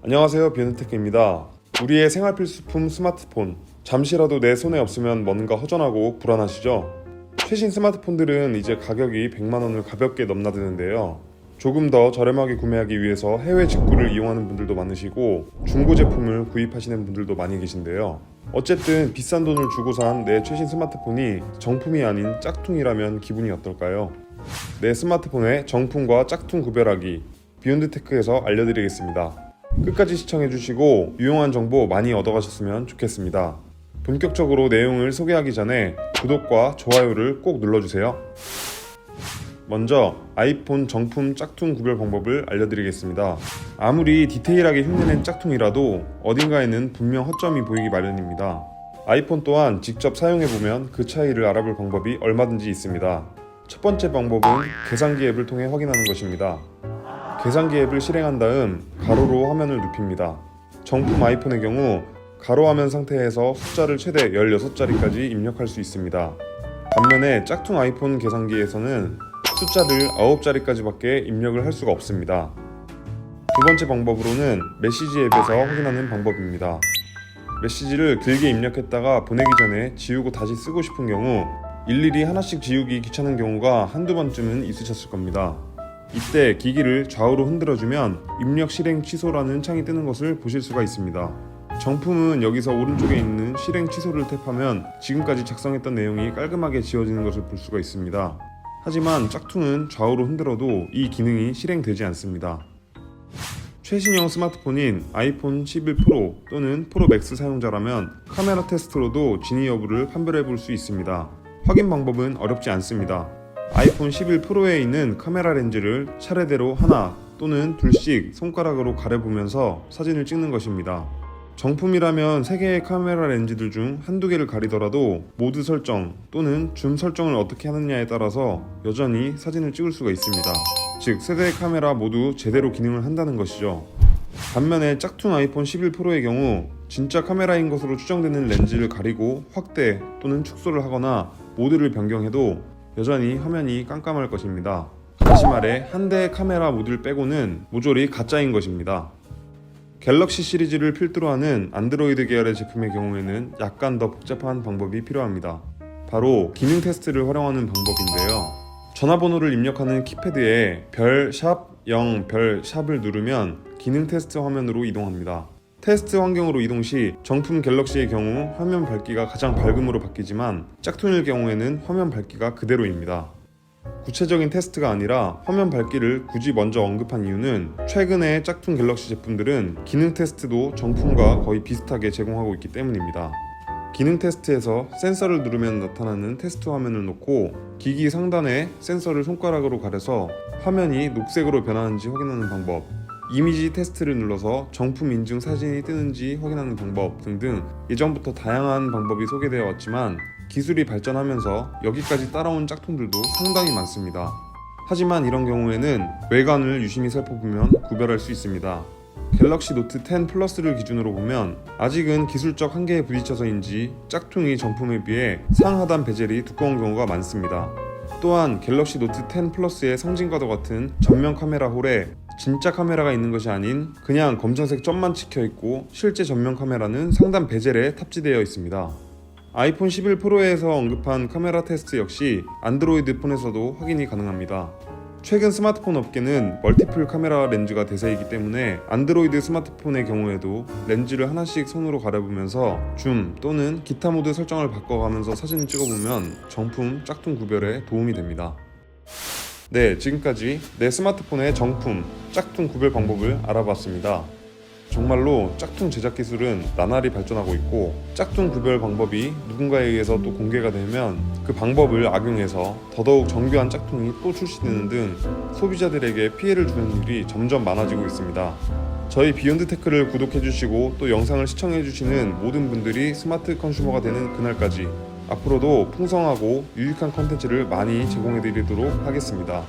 안녕하세요, 비욘드테크입니다. 우리의 생활 필수품 스마트폰, 잠시라도 내 손에 없으면 뭔가 허전하고 불안하시죠? 최신 스마트폰들은 이제 가격이 100만원을 가볍게 넘나드는데요. 조금 더 저렴하게 구매하기 위해서 해외 직구를 이용하는 분들도 많으시고 중고 제품을 구입하시는 분들도 많이 계신데요. 어쨌든 비싼 돈을 주고 산 내 최신 스마트폰이 정품이 아닌 짝퉁이라면 기분이 어떨까요? 내 스마트폰의 정품과 짝퉁 구별하기, 비욘드테크에서 알려드리겠습니다. 끝까지 시청해주시고 유용한 정보 많이 얻어가셨으면 좋겠습니다. 본격적으로 내용을 소개하기 전에 구독과 좋아요를 꼭 눌러주세요. 먼저 아이폰 정품 짝퉁 구별 방법을 알려드리겠습니다. 아무리 디테일하게 흉내낸 짝퉁이라도 어딘가에는 분명 허점이 보이기 마련입니다. 아이폰 또한 직접 사용해보면 그 차이를 알아볼 방법이 얼마든지 있습니다. 첫 번째 방법은 계산기 앱을 통해 확인하는 것입니다. 계산기 앱을 실행한 다음 가로로 화면을 눕힙니다. 정품 아이폰의 경우 가로 화면 상태에서 숫자를 최대 16자리까지 입력할 수 있습니다. 반면에 짝퉁 아이폰 계산기에서는 숫자를 9자리까지밖에 입력을 할 수가 없습니다. 두 번째 방법으로는 메시지 앱에서 확인하는 방법입니다. 메시지를 길게 입력했다가 보내기 전에 지우고 다시 쓰고 싶은 경우 일일이 하나씩 지우기 귀찮은 경우가 한두 번쯤은 있으셨을 겁니다. 이때 기기를 좌우로 흔들어주면 입력 실행 취소라는 창이 뜨는 것을 보실 수가 있습니다. 정품은 여기서 오른쪽에 있는 실행 취소를 탭하면 지금까지 작성했던 내용이 깔끔하게 지워지는 것을 볼 수가 있습니다. 하지만 짝퉁은 좌우로 흔들어도 이 기능이 실행되지 않습니다. 최신형 스마트폰인 아이폰 11 프로 또는 프로 맥스 사용자라면 카메라 테스트로도 진위 여부를 판별해 볼 수 있습니다. 확인 방법은 어렵지 않습니다. 아이폰 11 프로에 있는 카메라 렌즈를 차례대로 하나 또는 둘씩 손가락으로 가려보면서 사진을 찍는 것입니다. 정품이라면 3개의 카메라 렌즈들 중 한두 개를 가리더라도 모드 설정 또는 줌 설정을 어떻게 하느냐에 따라서 여전히 사진을 찍을 수가 있습니다. 즉, 3대의 카메라 모두 제대로 기능을 한다는 것이죠. 반면에 짝퉁 아이폰 11 프로의 경우 진짜 카메라인 것으로 추정되는 렌즈를 가리고 확대 또는 축소를 하거나 모드를 변경해도 여전히 화면이 깜깜할 것입니다. 다시 말해 한 대의 카메라 모드를 빼고는 모조리 가짜인 것입니다. 갤럭시 시리즈를 필두로 하는 안드로이드 계열의 제품의 경우에는 약간 더 복잡한 방법이 필요합니다. 바로 기능 테스트를 활용하는 방법인데요. 전화번호를 입력하는 키패드에 별, 샵, 0, 별, 샵을 누르면 기능 테스트 화면으로 이동합니다. 테스트 환경으로 이동 시 정품 갤럭시의 경우 화면 밝기가 가장 밝음으로 바뀌지만 짝퉁일 경우에는 화면 밝기가 그대로입니다. 구체적인 테스트가 아니라 화면 밝기를 굳이 먼저 언급한 이유는 최근의 짝퉁 갤럭시 제품들은 기능 테스트도 정품과 거의 비슷하게 제공하고 있기 때문입니다. 기능 테스트에서 센서를 누르면 나타나는 테스트 화면을 놓고 기기 상단에 센서를 손가락으로 가려서 화면이 녹색으로 변하는지 확인하는 방법, 이미지 테스트를 눌러서 정품 인증 사진이 뜨는지 확인하는 방법 등등 예전부터 다양한 방법이 소개되어 왔지만 기술이 발전하면서 여기까지 따라온 짝퉁들도 상당히 많습니다. 하지만 이런 경우에는 외관을 유심히 살펴보면 구별할 수 있습니다. 갤럭시 노트 10 플러스를 기준으로 보면 아직은 기술적 한계에 부딪혀서인지 짝퉁이 정품에 비해 상하단 베젤이 두꺼운 경우가 많습니다. 또한 갤럭시 노트 10 플러스의 상징과도 같은 전면 카메라 홀에 진짜 카메라가 있는 것이 아닌 그냥 검정색 점만 찍혀 있고 실제 전면 카메라는 상단 베젤에 탑재되어 있습니다. 아이폰 11 프로에서 언급한 카메라 테스트 역시 안드로이드 폰에서도 확인이 가능합니다. 최근 스마트폰 업계는 멀티플 카메라 렌즈가 대세이기 때문에 안드로이드 스마트폰의 경우에도 렌즈를 하나씩 손으로 가려보면서 줌 또는 기타 모드 설정을 바꿔가면서 사진을 찍어보면 정품, 짝퉁 구별에 도움이 됩니다. 네, 지금까지 내 스마트폰의 정품, 짝퉁 구별 방법을 알아봤습니다. 정말로 짝퉁 제작 기술은 나날이 발전하고 있고 짝퉁 구별 방법이 누군가에 의해서 또 공개가 되면 그 방법을 악용해서 더더욱 정교한 짝퉁이 또 출시되는 등 소비자들에게 피해를 주는 일이 점점 많아지고 있습니다. 저희 비욘드테크를 구독해주시고 또 영상을 시청해주시는 모든 분들이 스마트 컨슈머가 되는 그날까지 앞으로도 풍성하고 유익한 컨텐츠를 많이 제공해드리도록 하겠습니다.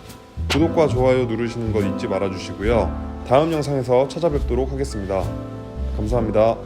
구독과 좋아요 누르시는 거 잊지 말아주시고요. 다음 영상에서 찾아뵙도록 하겠습니다. 감사합니다.